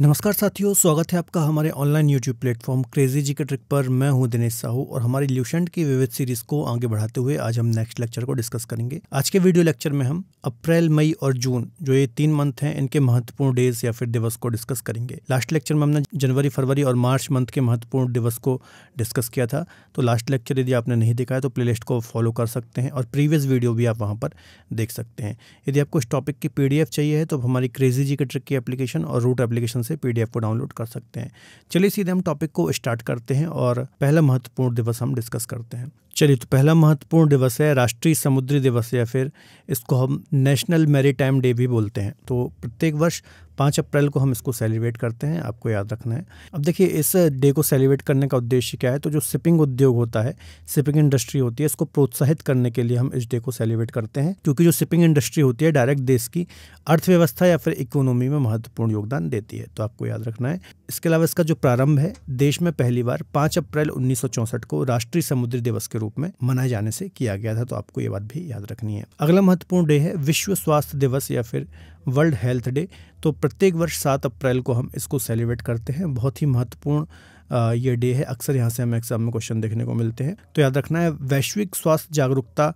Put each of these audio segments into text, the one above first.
नमस्कार साथियों, स्वागत है आपका हमारे ऑनलाइन यूट्यूब प्लेटफॉर्म क्रेजी जी के ट्रिक पर। मैं हूं दिनेश साहू और हमारी ल्यूसेंट की विविध सीरीज को आगे बढ़ाते हुए आज हम नेक्स्ट लेक्चर को डिस्कस करेंगे। आज के वीडियो लेक्चर में हम अप्रैल, मई और जून जो ये 3 मंथ हैं इनके महत्वपूर्ण डेज या फिर दिवस को डिस्कस करेंगे। लास्ट लेक्चर में हमने जनवरी, फरवरी और मार्च मंथ के महत्वपूर्ण दिवस को डिस्कस किया था। तो लास्ट लेक्चर यदि आपने नहीं देखा है तो प्लेलिस्ट को फॉलो कर सकते हैं और प्रीवियस वीडियो भी आप वहाँ पर देख सकते हैं। यदि आपको इस टॉपिक की PDF चाहिए है तो हमारी क्रेजी जी के ट्रिक की एप्लीकेशन और रूट एप्लीकेशन से PDF को डाउनलोड कर सकते हैं। चलिए सीधे हम टॉपिक को स्टार्ट करते हैं और पहला महत्वपूर्ण दिवस हम डिस्कस करते हैं। चलिए, तो पहला महत्वपूर्ण दिवस है राष्ट्रीय समुद्री दिवस, या फिर इसको हम नेशनल मैरीटाइम डे भी बोलते हैं। तो प्रत्येक वर्ष 5 अप्रैल को हम इसको सेलिब्रेट करते हैं, आपको याद रखना है। अब देखिए, इस डे को सेलिब्रेट करने का उद्देश्य क्या है। तो जो शिपिंग उद्योग होता है, शिपिंग इंडस्ट्री होती है, इसको प्रोत्साहित करने के लिए हम इस डे को सेलिब्रेट करते हैं, क्योंकि जो शिपिंग इंडस्ट्री होती है डायरेक्ट देश की अर्थव्यवस्था या फिर इकोनॉमी में महत्वपूर्ण योगदान देती है। तो आपको याद रखना है। इसके अलावा इसका जो प्रारंभ है, देश में पहली बार 5 अप्रैल 1964 को राष्ट्रीय समुद्री दिवस के रूप में मनाए जाने से किया गया था। तो आपको ये बात भी याद रखनी है। अगला महत्वपूर्ण डे है विश्व स्वास्थ्य दिवस या फिर वर्ल्ड हेल्थ डे। तो प्रत्येक वर्ष 7 अप्रैल को हम इसको सेलिब्रेट करते हैं। बहुत ही महत्वपूर्ण ये डे है। अक्सर यहाँ से हमें एग्जाम में क्वेश्चन देखने को मिलते हैं। तो याद रखना है, वैश्विक स्वास्थ्य जागरूकता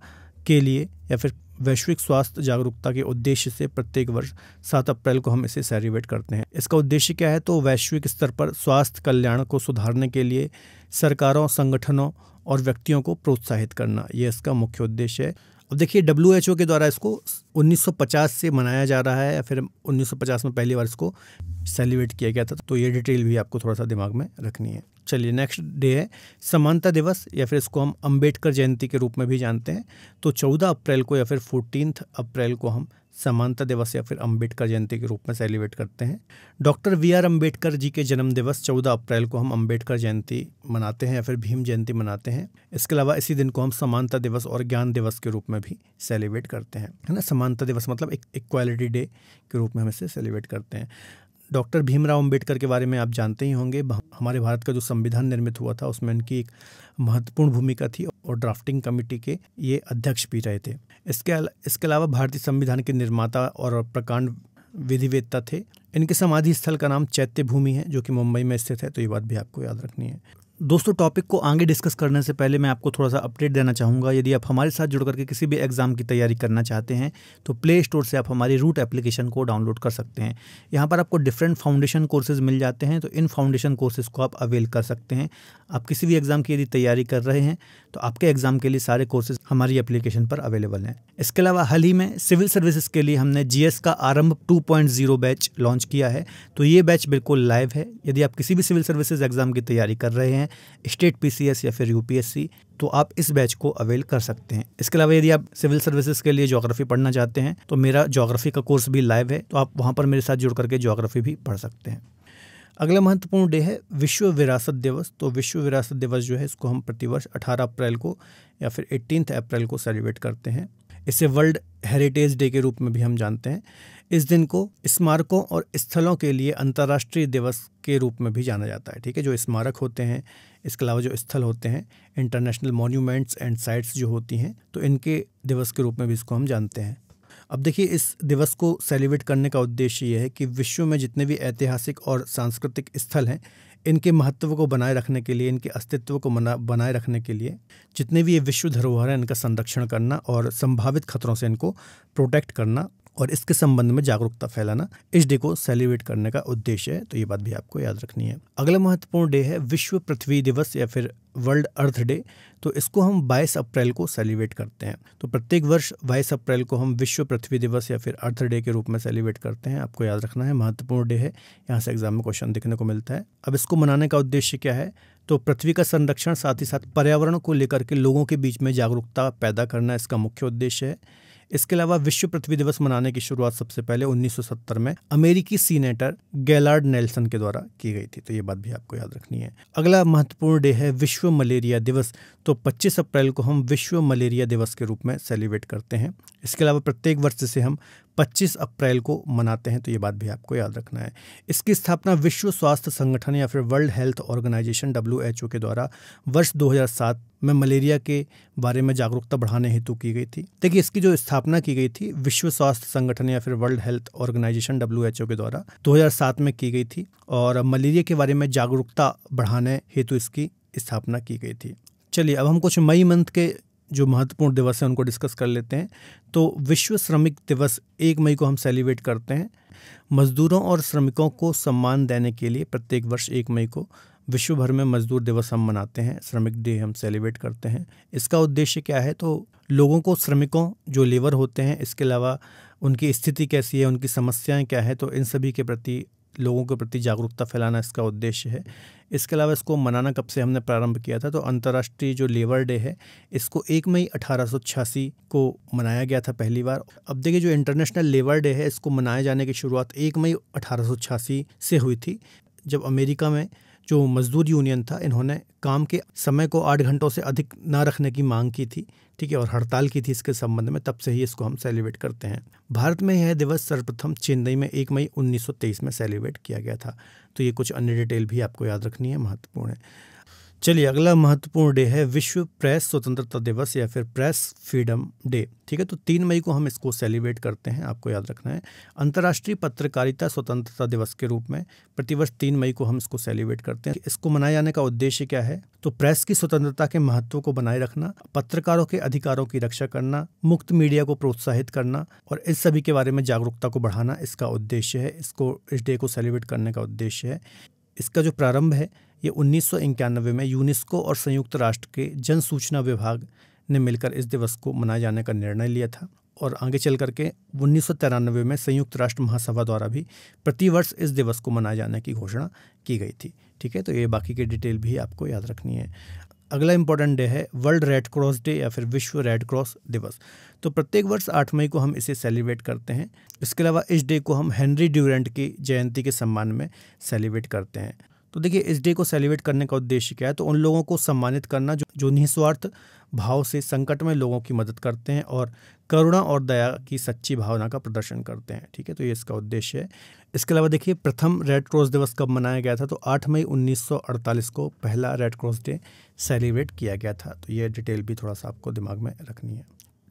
के लिए या फिर वैश्विक स्वास्थ्य जागरूकता के उद्देश्य से प्रत्येक वर्ष 7 अप्रैल को हम इसे सेलिब्रेट करते हैं। इसका उद्देश्य क्या है। तो वैश्विक स्तर पर स्वास्थ्य कल्याण को सुधारने के लिए सरकारों, संगठनों और व्यक्तियों को प्रोत्साहित करना, ये इसका मुख्य उद्देश्य है। अब देखिए, WHO के द्वारा इसको 1950 से मनाया जा रहा है, या फिर 1950 में पहली बार इसको सेलिब्रेट किया गया था। तो ये डिटेल भी आपको थोड़ा सा दिमाग में रखनी है। चलिए, नेक्स्ट डे है समानता दिवस, या फिर इसको हम अंबेडकर जयंती के रूप में भी जानते हैं। तो 14 अप्रैल को या फिर 14 अप्रैल को हम समानता दिवस या फिर अंबेडकर जयंती के रूप में सेलिब्रेट करते हैं। डॉक्टर VR अंबेडकर जी के जन्म दिवस 14 अप्रैल को हम अंबेडकर जयंती मनाते हैं या फिर भीम जयंती मनाते हैं। इसके अलावा इसी दिन को हम समानता दिवस और ज्ञान दिवस के रूप में भी सेलिब्रेट करते हैं, है ना। समानता दिवस मतलब एक इक्वालिटी डे के रूप में हम इसे सेलिब्रेट करते हैं। डॉक्टर भीमराव अंबेडकर के बारे में आप जानते ही होंगे। हमारे भारत का जो संविधान निर्मित हुआ था उसमें इनकी एक महत्वपूर्ण भूमिका थी और ड्राफ्टिंग कमेटी के ये अध्यक्ष भी रहे थे। इसके अलावा भारतीय संविधान के निर्माता और प्रकांड विधिवेत्ता थे। इनके समाधि स्थल का नाम चैत्य भूमि है, जो कि मुंबई में स्थित है। तो ये बात भी आपको याद रखनी है। दोस्तों, टॉपिक को आगे डिस्कस करने से पहले मैं आपको थोड़ा सा अपडेट देना चाहूँगा। यदि आप हमारे साथ जुड़ करके किसी भी एग्जाम की तैयारी करना चाहते हैं तो प्ले स्टोर से आप हमारी रूट एप्लीकेशन को डाउनलोड कर सकते हैं। यहाँ पर आपको डिफरेंट फाउंडेशन कोर्सेज मिल जाते हैं। तो इन फाउंडेशन कोर्सेज को आप अवेल कर सकते हैं। आप किसी भी एग्जाम की यदि तैयारी कर रहे हैं तो आपके एग्जाम के लिए सारे कोर्सेज हमारी एप्लीकेशन पर अवेलेबल हैं। इसके अलावा हाल ही में सिविल सर्विसेज के लिए हमने GS का आरंभ 2.0 बैच लॉन्च किया है। तो ये बैच बिल्कुल लाइव है। यदि आप किसी भी सिविल सर्विसेज एग्जाम की तैयारी कर रहे हैं, स्टेट PCS या फिर UPSC, तो आप इस बैच को अवेल कर सकते हैं। इसके अलावा यदि आप सिविल सर्विसेज के लिए ज्योग्राफी पढ़ना चाहते हैं तो मेरा ज्योग्राफी का कोर्स भी लाइव है। तो आप वहाँ पर मेरे साथ जुड़ करके ज्योग्राफी भी पढ़ सकते हैं। अगला महत्वपूर्ण डे है विश्व विरासत दिवस। तो विश्व विरासत दिवस जो है इसको हम प्रतिवर्ष 18 अप्रैल को या फिर 18 अप्रैल को सेलिब्रेट करते हैं। इसे वर्ल्ड हेरिटेज डे के रूप में भी हम जानते हैं। इस दिन को स्मारकों और स्थलों के लिए अंतर्राष्ट्रीय दिवस के रूप में भी जाना जाता है। ठीक है, जो स्मारक होते हैं, इसके अलावा जो स्थल होते हैं, इंटरनेशनल मॉन्यूमेंट्स एंड साइट्स जो होती हैं, तो इनके दिवस के रूप में भी इसको हम जानते हैं। अब देखिए, इस दिवस को सेलिब्रेट करने का उद्देश्य ये है कि विश्व में जितने भी ऐतिहासिक और सांस्कृतिक स्थल हैं, इनके महत्व को बनाए रखने के लिए, इनके अस्तित्व को बनाए रखने के लिए जितने भी ये विश्व धरोहर हैं, इनका संरक्षण करना और संभावित खतरों से इनको प्रोटेक्ट करना और इसके संबंध में जागरूकता फैलाना इस डे को सेलिब्रेट करने का उद्देश्य है। तो ये बात भी आपको याद रखनी है। अगला महत्वपूर्ण डे है विश्व पृथ्वी दिवस या फिर वर्ल्ड अर्थ डे। तो इसको हम 22 अप्रैल को सेलिब्रेट करते हैं। तो प्रत्येक वर्ष 22 अप्रैल को हम विश्व पृथ्वी दिवस या फिर अर्थ डे के रूप में सेलिब्रेट करते हैं। आपको याद रखना है, महत्वपूर्ण डे है। यहाँ से एग्जाम में क्वेश्चन देखने को मिलता है। अब इसको मनाने का उद्देश्य क्या है। तो पृथ्वी का संरक्षण, साथ ही साथ पर्यावरण को लेकर के लोगों के बीच में जागरूकता पैदा करना इसका मुख्य उद्देश्य है। इसके अलावा विश्व पृथ्वी दिवस मनाने की शुरुआत सबसे पहले 1970 में अमेरिकी सीनेटर गैलार्ड नेल्सन के द्वारा की गई थी। तो ये बात भी आपको याद रखनी है। अगला महत्वपूर्ण डे है विश्व मलेरिया दिवस। तो 25 अप्रैल को हम विश्व मलेरिया दिवस के रूप में सेलिब्रेट करते हैं। इसके अलावा प्रत्येक वर्ष से हम 25 अप्रैल को मनाते हैं, तो ये बात भी आपको याद रखना है। इसकी स्थापना विश्व स्वास्थ्य संगठन या फिर वर्ल्ड हेल्थ ऑर्गेनाइजेशन WHO के द्वारा वर्ष 2007 में मलेरिया के बारे में जागरूकता बढ़ाने हेतु की गई थी। देखिए, इसकी जो स्थापना की गई थी विश्व स्वास्थ्य संगठन या फिर वर्ल्ड हेल्थ ऑर्गेनाइजेशन WHO के द्वारा 2007 में की गई थी और मलेरिया के बारे में जागरूकता बढ़ाने हेतु इसकी स्थापना की गई थी। चलिए, अब हम कुछ मई मंथ के जो महत्वपूर्ण दिवस हैं उनको डिस्कस कर लेते हैं। तो विश्व श्रमिक दिवस 1 मई को हम सेलिब्रेट करते हैं। मजदूरों और श्रमिकों को सम्मान देने के लिए प्रत्येक वर्ष 1 मई को विश्व भर में मजदूर दिवस हम मनाते हैं, श्रमिक डे हम सेलिब्रेट करते हैं। इसका उद्देश्य क्या है? तो लोगों को, श्रमिकों जो लेबर होते हैं, इसके अलावा उनकी स्थिति कैसी है, उनकी समस्याएं क्या है, तो इन सभी के प्रति, लोगों के प्रति जागरूकता फैलाना इसका उद्देश्य है। इसके अलावा इसको मनाना कब से हमने प्रारंभ किया था? तो अंतर्राष्ट्रीय जो लेबर डे है इसको 1 मई 1886 को मनाया गया था पहली बार। अब देखिए, जो इंटरनेशनल लेबर डे है इसको मनाए जाने की शुरुआत 1 मई 1886 से हुई थी, जब अमेरिका में जो मजदूर यूनियन था, इन्होंने काम के समय को 8 घंटों से अधिक ना रखने की मांग की थी, ठीक है, और हड़ताल की थी इसके संबंध में। तब से ही इसको हम सेलिब्रेट करते हैं। भारत में यह दिवस सर्वप्रथम चेन्नई में 1 मई 1923 में सेलिब्रेट किया गया था। तो ये कुछ अन्य डिटेल भी आपको याद रखनी है, महत्वपूर्ण है। चलिए, अगला महत्वपूर्ण डे है विश्व प्रेस स्वतंत्रता दिवस या फिर प्रेस फ्रीडम डे, ठीक है। तो 3 मई को हम इसको सेलिब्रेट करते हैं, आपको याद रखना है। अंतर्राष्ट्रीय पत्रकारिता स्वतंत्रता दिवस के रूप में प्रतिवर्ष 3 मई को हम इसको सेलिब्रेट करते हैं। इसको मनाए जाने का उद्देश्य क्या है? तो प्रेस की स्वतंत्रता के महत्व को बनाए रखना, पत्रकारों के अधिकारों की रक्षा करना, मुक्त मीडिया को प्रोत्साहित करना और इस सभी के बारे में जागरूकता को बढ़ाना इसका उद्देश्य है। इस डे को सेलिब्रेट करने का उद्देश्य है। इसका जो प्रारंभ है ये 1991 में यूनेस्को और संयुक्त राष्ट्र के जन सूचना विभाग ने मिलकर इस दिवस को मनाए जाने का निर्णय लिया था और आगे चल करके 1993 में संयुक्त राष्ट्र महासभा द्वारा भी प्रतिवर्ष इस दिवस को मनाए जाने की घोषणा की गई थी, ठीक है। तो ये बाकी की डिटेल भी आपको याद रखनी है। अगला इंपॉर्टेंट डे है वर्ल्ड रेड क्रॉस डे या फिर विश्व रेड क्रॉस दिवस। तो प्रत्येक वर्ष 8 मई को हम इसे सेलिब्रेट करते हैं। इसके अलावा इस डे को हम हेनरी ड्यूरेंट की जयंती के सम्मान में सेलिब्रेट करते हैं। तो देखिए, इस डे को सेलिब्रेट करने का उद्देश्य क्या है? तो उन लोगों को सम्मानित करना जो निस्वार्थ भाव से संकट में लोगों की मदद करते हैं और करुणा और दया की सच्ची भावना का प्रदर्शन करते हैं, ठीक है। तो ये इसका उद्देश्य है। इसके अलावा देखिए, प्रथम रेड क्रॉस दिवस कब मनाया गया था? तो 8 मई 1948 को पहला रेड क्रॉस डे सेलिब्रेट किया गया था। तो ये डिटेल भी थोड़ा सा आपको दिमाग में रखनी है।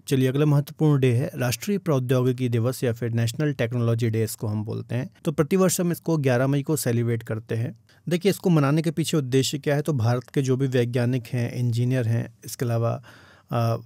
चलिए, अगला महत्वपूर्ण डे है राष्ट्रीय प्रौद्योगिकी दिवस या फिर नेशनल टेक्नोलॉजी डे इसको हम बोलते हैं। तो प्रतिवर्ष हम इसको 11 मई को सेलिब्रेट करते हैं। देखिए, इसको मनाने के पीछे उद्देश्य क्या है? तो भारत के जो भी वैज्ञानिक हैं, इंजीनियर हैं, इसके अलावा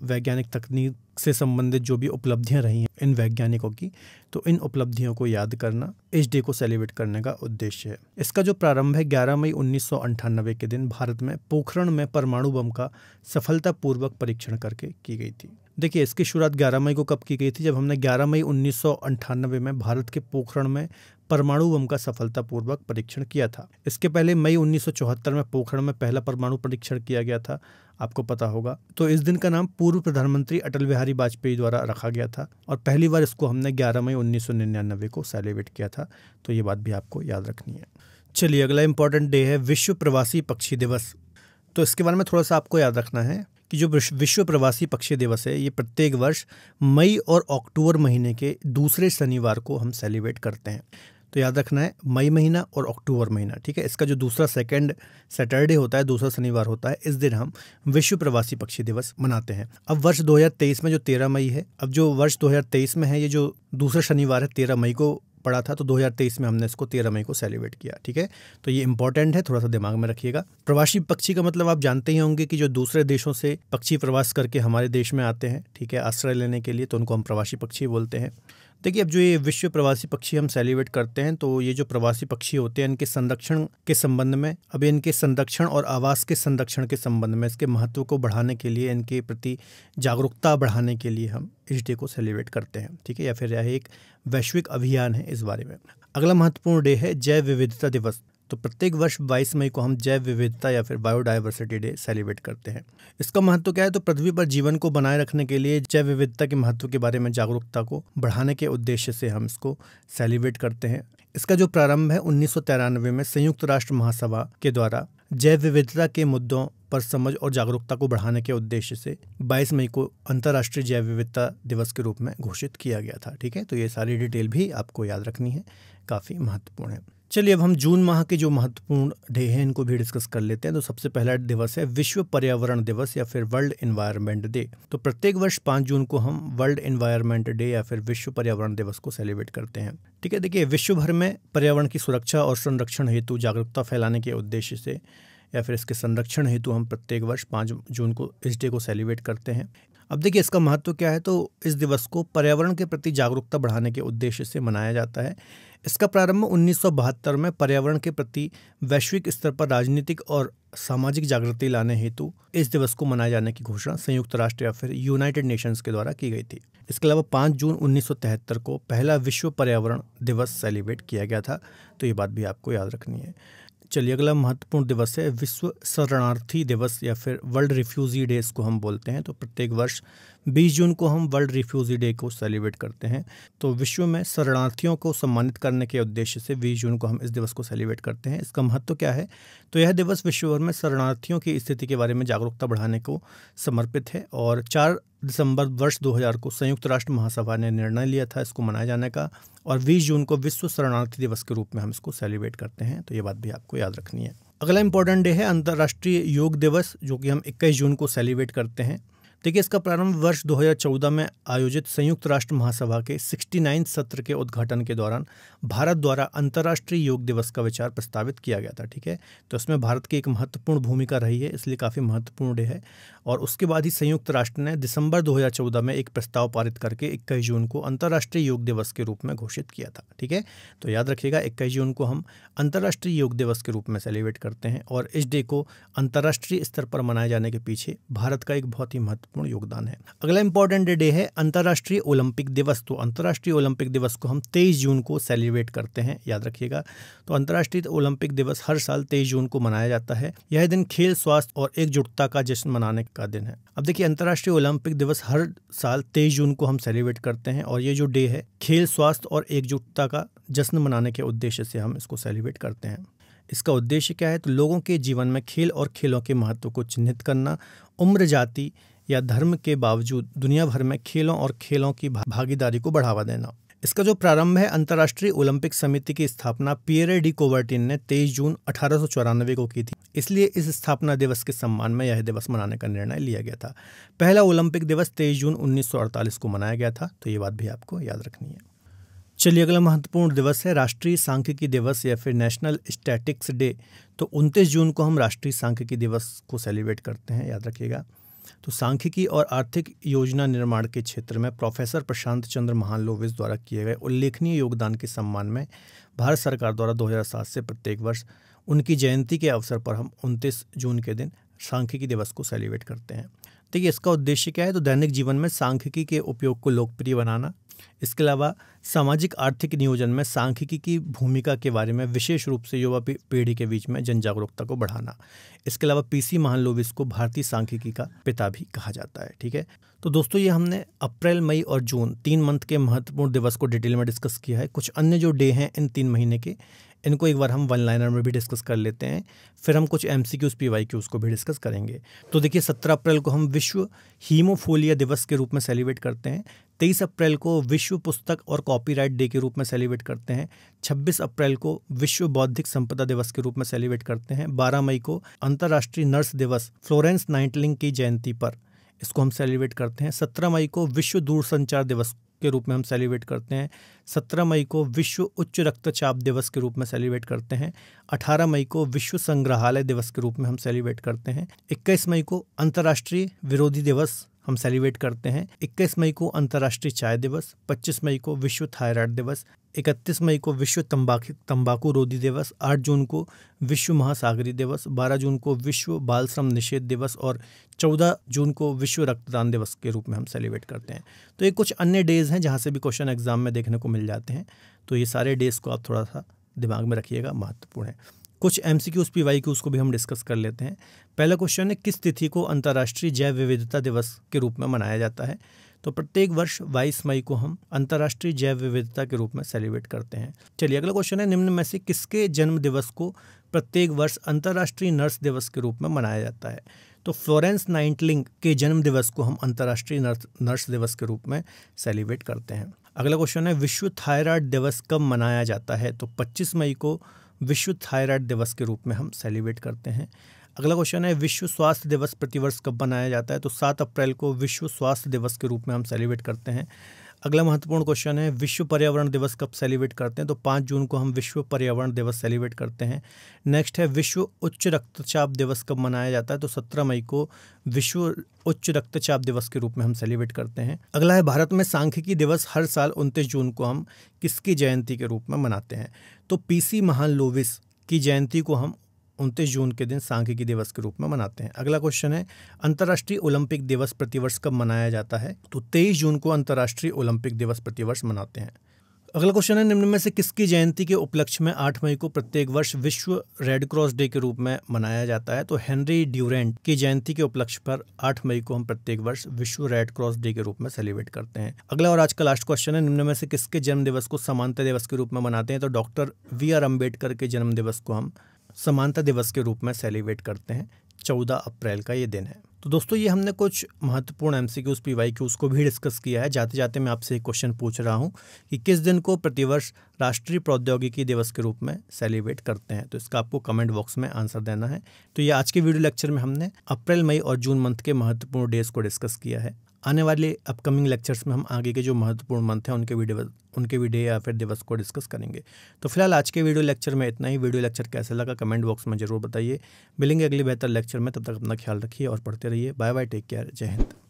वैज्ञानिक तकनीक से संबंधित जो भी उपलब्धियां रही हैं इन वैज्ञानिकों की, तो इन उपलब्धियों को याद करना इस डे को सेलिब्रेट करने का उद्देश्य है। इसका जो प्रारंभ है 11 मई 1998 के दिन भारत में पोखरण में परमाणु बम का सफलतापूर्वक परीक्षण करके की गई थी। देखिए, इसकी शुरुआत 11 मई को कब की गई थी? जब हमने 11 मई 1998 में भारत के पोखरण में परमाणु बम का सफलतापूर्वक परीक्षण किया था। इसके पहले मई 1974 में पोखरण में पहला परमाणु परीक्षण किया गया था, आपको पता होगा। तो इस दिन का नाम पूर्व प्रधानमंत्री अटल बिहारी वाजपेयी द्वारा रखा गया था और पहली बार इसको हमने 11 मई 1999 को सेलिब्रेट किया था। तो ये बात भी आपको याद रखनी है। चलिए, अगला इंपॉर्टेंट डे है विश्व प्रवासी पक्षी दिवस। तो इसके बारे में थोड़ा सा आपको याद रखना है कि जो विश्व प्रवासी पक्षी दिवस है ये प्रत्येक वर्ष मई और अक्टूबर महीने के दूसरे शनिवार को हम सेलिब्रेट करते हैं। तो याद रखना है, मई महीना और अक्टूबर महीना, ठीक है। इसका जो दूसरा सेकंड सैटरडे होता है, दूसरा शनिवार होता है, इस दिन हम विश्व प्रवासी पक्षी दिवस मनाते हैं। अब वर्ष 2023 में जो 13 मई है, अब जो वर्ष 2023 में है, ये जो दूसरा शनिवार है 13 मई को पड़ा था, तो 2023 में हमने इसको 13 मई को सेलिब्रेट किया, ठीक है। तो ये इंपॉर्टेंट है, थोड़ा सा दिमाग में रखिएगा। प्रवासी पक्षी का मतलब आप जानते ही होंगे कि जो दूसरे देशों से पक्षी प्रवास करके हमारे देश में आते हैं, ठीक है, आश्रय लेने के लिए, तो उनको हम प्रवासी पक्षी बोलते हैं। देखिए, अब जो ये विश्व प्रवासी पक्षी हम सेलिब्रेट करते हैं, तो ये जो प्रवासी पक्षी होते हैं इनके संरक्षण के संबंध में, अब इनके संरक्षण और आवास के संरक्षण के संबंध में, इसके महत्व को बढ़ाने के लिए, इनके प्रति जागरूकता बढ़ाने के लिए हम इस डे को सेलिब्रेट करते हैं, ठीक है, या फिर यह एक वैश्विक अभियान है इस बारे में। अगला महत्वपूर्ण डे है जैव विविधता दिवस। तो प्रत्येक वर्ष 22 मई को हम जैव विविधता या फिर बायोडायवर्सिटी डे सेलिब्रेट करते हैं। इसका महत्व क्या है? तो पृथ्वी पर जीवन को बनाए रखने के लिए जैव विविधता के महत्व के बारे में जागरूकता को बढ़ाने के उद्देश्य से हम इसको सेलिब्रेट करते हैं। इसका जो प्रारंभ है 1993 में संयुक्त राष्ट्र महासभा के द्वारा जैव विविधता के मुद्दों पर समझ और जागरूकता को बढ़ाने के उद्देश्य से 22 मई को अंतर्राष्ट्रीय जैव विविधता दिवस के रूप में घोषित किया गया था। ठीक है, तो ये सारी डिटेल भी आपको याद रखनी है, काफ़ी महत्वपूर्ण है। चलिए अब हम जून माह के जो महत्वपूर्ण डे हैं इनको भी डिस्कस कर लेते हैं। तो सबसे पहला दिवस है विश्व पर्यावरण दिवस या फिर वर्ल्ड एनवायरनमेंट डे। तो प्रत्येक वर्ष 5 जून को हम वर्ल्ड एनवायरनमेंट डे या फिर विश्व पर्यावरण दिवस को सेलिब्रेट करते हैं। ठीक है, देखिए विश्व भर में पर्यावरण की सुरक्षा और संरक्षण हेतु जागरूकता फैलाने के उद्देश्य से या फिर इसके संरक्षण हेतु हम प्रत्येक वर्ष 5 जून को इस डे को सेलिब्रेट करते हैं। अब देखिए इसका महत्व क्या है? तो इस दिवस को पर्यावरण के प्रति जागरूकता बढ़ाने के उद्देश्य से मनाया जाता है। इसका प्रारंभ 1972 में पर्यावरण के प्रति वैश्विक स्तर पर राजनीतिक और सामाजिक जागृति लाने हेतु इस दिवस को मनाए जाने की घोषणा संयुक्त राष्ट्र या फिर यूनाइटेड नेशंस के द्वारा की गई थी। इसके अलावा 5 जून 1973 को पहला विश्व पर्यावरण दिवस सेलिब्रेट किया गया था, तो ये बात भी आपको याद रखनी है। चलिए अगला महत्वपूर्ण दिवस है विश्व शरणार्थी दिवस या फिर वर्ल्ड रिफ्यूजी डे इसको हम बोलते हैं। तो प्रत्येक वर्ष 20 जून को हम वर्ल्ड रिफ्यूजी डे को सेलिब्रेट करते हैं। तो विश्व में शरणार्थियों को सम्मानित करने के उद्देश्य से 20 जून को हम इस दिवस को सेलिब्रेट करते हैं। इसका महत्व क्या है? तो यह दिवस विश्व भर में शरणार्थियों की स्थिति के बारे में जागरूकता बढ़ाने को समर्पित है और 4 दिसंबर वर्ष 2000 को संयुक्त राष्ट्र महासभा ने निर्णय लिया था इसको मनाए जाने का और 20 जून को विश्व शरणार्थी दिवस के रूप में हम इसको सेलिब्रेट करते हैं। तो ये बात भी आपको याद रखनी है। अगला इंपॉर्टेंट डे है अंतर्राष्ट्रीय योग दिवस, जो कि हम 21 जून को सेलिब्रेट करते हैं। देखिए इसका प्रारंभ वर्ष 2014 में आयोजित संयुक्त राष्ट्र महासभा के 69 सत्र के उद्घाटन के दौरान भारत द्वारा अंतर्राष्ट्रीय योग दिवस का विचार प्रस्तावित किया गया था। ठीक है, तो इसमें भारत की एक महत्वपूर्ण भूमिका रही है, इसलिए काफ़ी महत्वपूर्ण डे है। और उसके बाद ही संयुक्त राष्ट्र ने दिसंबर 2014 में एक प्रस्ताव पारित करके 21 जून को अंतर्राष्ट्रीय योग दिवस के रूप में घोषित किया था। ठीक है, तो याद रखिएगा 21 जून को हम अंतर्राष्ट्रीय योग दिवस के रूप में सेलिब्रेट करते हैं और इस डे को अंतर्राष्ट्रीय स्तर पर मनाए जाने के पीछे भारत का एक बहुत ही महत्वपूर्ण योगदान है। अगला इंपॉर्टेंट डे है अंतर्राष्ट्रीय ओलंपिक दिवस। तो अंतर्राष्ट्रीय ओलंपिक दिवस को हम 23 जून को सेलिब्रेट करते हैं, याद रखिएगा। तो अंतर्राष्ट्रीय ओलंपिक दिवस हर साल 23 जून को मनाया जाता है। यह दिन खेल, स्वास्थ्य और एकजुटता का जश्न मनाने का दिन है। अब देखिए अंतर्राष्ट्रीय ओलंपिक दिवस हर साल 23 जून को हम सेलिब्रेट करते हैं और ये जो डे है खेल, स्वास्थ्य और एकजुटता का जश्न मनाने के उद्देश्य से हम इसको सेलिब्रेट करते हैं। इसका उद्देश्य क्या है? तो लोगों के जीवन में खेल और खेलों के महत्व को चिन्हित करना, उम्र, जाति या धर्म के बावजूद दुनिया भर में खेलों और खेलों की भागीदारी को बढ़ावा देना। इसका जो प्रारंभ है अंतर्राष्ट्रीय ओलंपिक समिति की स्थापना पियरे डी कोवर्टिन ने 23 जून 1894 को की थी, इसलिए इस स्थापना दिवस के सम्मान में यह दिवस मनाने का निर्णय लिया गया था। पहला ओलंपिक दिवस 23 जून 1948 को मनाया गया था, तो ये बात भी आपको याद रखनी है। चलिए अगला महत्वपूर्ण दिवस है राष्ट्रीय सांख्यिकी दिवस या फिर नेशनल स्टैटिक्स डे। तो 29 जून को हम राष्ट्रीय सांख्यिकी दिवस को सेलिब्रेट करते हैं, याद रखिएगा। तो सांख्यिकी और आर्थिक योजना निर्माण के क्षेत्र में प्रोफेसर प्रशांत चंद्र महालनोबिस द्वारा किए गए उल्लेखनीय योगदान के सम्मान में भारत सरकार द्वारा 2007 से प्रत्येक वर्ष उनकी जयंती के अवसर पर हम 29 जून के दिन सांख्यिकी दिवस को सेलिब्रेट करते हैं। देखिए इसका उद्देश्य क्या है? तो दैनिक जीवन में सांख्यिकी के उपयोग को लोकप्रिय बनाना, इसके अलावा सामाजिक आर्थिक नियोजन में सांख्यिकी की भूमिका के बारे में विशेष रूप से युवा पीढ़ी के बीच में जन जागरूकता को बढ़ाना। इसके अलावा पीसी महालनोबिस को भारतीय सांख्यिकी का पिता भी कहा जाता है। ठीक है, तो दोस्तों ये हमने अप्रैल, मई और जून 3 मंथ के महत्वपूर्ण दिवस को डिटेल में डिस्कस किया है। कुछ अन्य जो डे हैं इन 3 महीने के, इनको एक बार हम वन लाइनर में भी डिस्कस कर लेते हैं, फिर हम कुछ MCQs PYQs को भी डिस्कस करेंगे। तो देखिए 17 अप्रैल को हम विश्व हीमोफोलिया दिवस के रूप में सेलिब्रेट करते हैं। 23 अप्रैल को विश्व पुस्तक और कॉपीराइट डे के रूप में सेलिब्रेट करते हैं। 26 अप्रैल को विश्व बौद्धिक संपदा दिवस के रूप में सेलिब्रेट करते हैं। 12 मई को अंतर्राष्ट्रीय नर्स दिवस फ्लोरेंस नाइटिंगेल की जयंती पर इसको हम सेलिब्रेट करते हैं। 17 मई को विश्व दूरसंचार दिवस के रूप में हम सेलिब्रेट करते हैं। 17 मई को विश्व उच्च रक्तचाप दिवस के रूप में सेलिब्रेट करते हैं। 18 मई को विश्व संग्रहालय दिवस के रूप में हम सेलिब्रेट करते हैं। 21 मई को अंतर्राष्ट्रीय विरोधी दिवस हम सेलिब्रेट करते हैं। 21 मई को अंतर्राष्ट्रीय चाय दिवस। 25 मई को विश्व थायराइड दिवस। 31 मई को विश्व तंबाकू रोधी दिवस। 8 जून को विश्व महासागरीय दिवस। 12 जून को विश्व बाल श्रम निषेध दिवस और 14 जून को विश्व रक्तदान दिवस के रूप में हम सेलिब्रेट करते हैं। तो ये कुछ अन्य डेज़ हैं जहाँ से भी क्वेश्चन एग्जाम में देखने को मिल जाते हैं, तो ये सारे डेज़ को आप थोड़ा सा दिमाग में रखिएगा, महत्वपूर्ण है। कुछ MCQs PYQs को भी हम डिस्कस कर लेते हैं। पहला क्वेश्चन है, किस तिथि को अंतर्राष्ट्रीय जैव विविधता दिवस के रूप में मनाया जाता है? तो प्रत्येक वर्ष 22 मई को हम अंतर्राष्ट्रीय जैव विविधता के रूप में सेलिब्रेट करते हैं। चलिए अगला क्वेश्चन है, निम्न में से किसके जन्म दिवस को प्रत्येक वर्ष अंतर्राष्ट्रीय नर्स दिवस के रूप में मनाया जाता है? तो फ्लोरेंस नाइटिंगेल के जन्म दिवस को हम अंतर्राष्ट्रीय नर्स दिवस के रूप में सेलिब्रेट करते हैं। अगला क्वेश्चन है, विश्व थायराइड दिवस कब मनाया जाता है? तो 25 मई को विश्व थायराइड दिवस के रूप में हम सेलिब्रेट करते हैं। अगला क्वेश्चन है, विश्व स्वास्थ्य दिवस प्रतिवर्ष कब मनाया जाता है? तो 7 अप्रैल को विश्व स्वास्थ्य दिवस के रूप में हम सेलिब्रेट करते हैं। अगला महत्वपूर्ण क्वेश्चन है, विश्व पर्यावरण दिवस कब सेलिब्रेट करते हैं? तो 5 जून को हम विश्व पर्यावरण दिवस सेलिब्रेट करते हैं। नेक्स्ट है, विश्व उच्च रक्तचाप दिवस कब मनाया जाता है? तो 17 मई को विश्व उच्च रक्तचाप दिवस के रूप में हम सेलिब्रेट करते हैं। अगला है, भारत में सांख्यिकी दिवस हर साल 29 जून को हम किसकी जयंती के रूप में मनाते हैं? तो PC महालनोबिस की जयंती को हम 29 जून के दिन सांख्यिकी दिवस के रूप में मनाते हैं। अगला क्वेश्चन है, अंतर्राष्ट्रीय ओलंपिक दिवस प्रतिवर्ष कब मनाया जाता है? तो 23 जून को अंतर्राष्ट्रीय ओलंपिक दिवस प्रतिवर्ष मनाते हैं। अगला क्वेश्चन है, निम्न में से किसकी जयंती के उपलक्ष्य में 8 मई को प्रत्येक वर्ष विश्व रेड क्रॉस डे के रूप में मनाया जाता है? तो हेनरी ड्यूरेंट की जयंती के उपलक्ष्य पर 8 मई को हम प्रत्येक वर्ष विश्व रेड क्रॉस डे के रूप में सेलिब्रेट करते हैं। अगला और आज का लास्ट क्वेश्चन है, निम्न में से किसके जन्म दिवस को समानता दिवस के रूप में मनाते हैं? तो डॉक्टर VR अम्बेडकर के जन्म दिवस को हम समानता दिवस के रूप में सेलिब्रेट करते हैं। 14 अप्रैल का ये दिन है। तो दोस्तों, ये हमने कुछ महत्वपूर्ण MCQs PYQs को भी डिस्कस किया है। जाते जाते मैं आपसे एक क्वेश्चन पूछ रहा हूँ कि किस दिन को प्रतिवर्ष राष्ट्रीय प्रौद्योगिकी दिवस के रूप में सेलिब्रेट करते हैं? तो इसका आपको कमेंट बॉक्स में आंसर देना है। तो ये आज के वीडियो लेक्चर में हमने अप्रैल, मई और जून मंथ के महत्वपूर्ण डेज को डिस्कस किया है। आने वाले अपकमिंग लेक्चर्स में हम आगे के जो महत्वपूर्ण मंथ हैं उनके भी डे या फिर दिवस को डिस्कस करेंगे। तो फिलहाल आज के वीडियो लेक्चर में इतना ही। वीडियो लेक्चर कैसा लगा कमेंट बॉक्स में जरूर बताइए। मिलेंगे अगले बेहतर लेक्चर में, तब तक अपना ख्याल रखिए और पढ़ते रहिए। बाय बाय, टेक केयर, जय हिंद।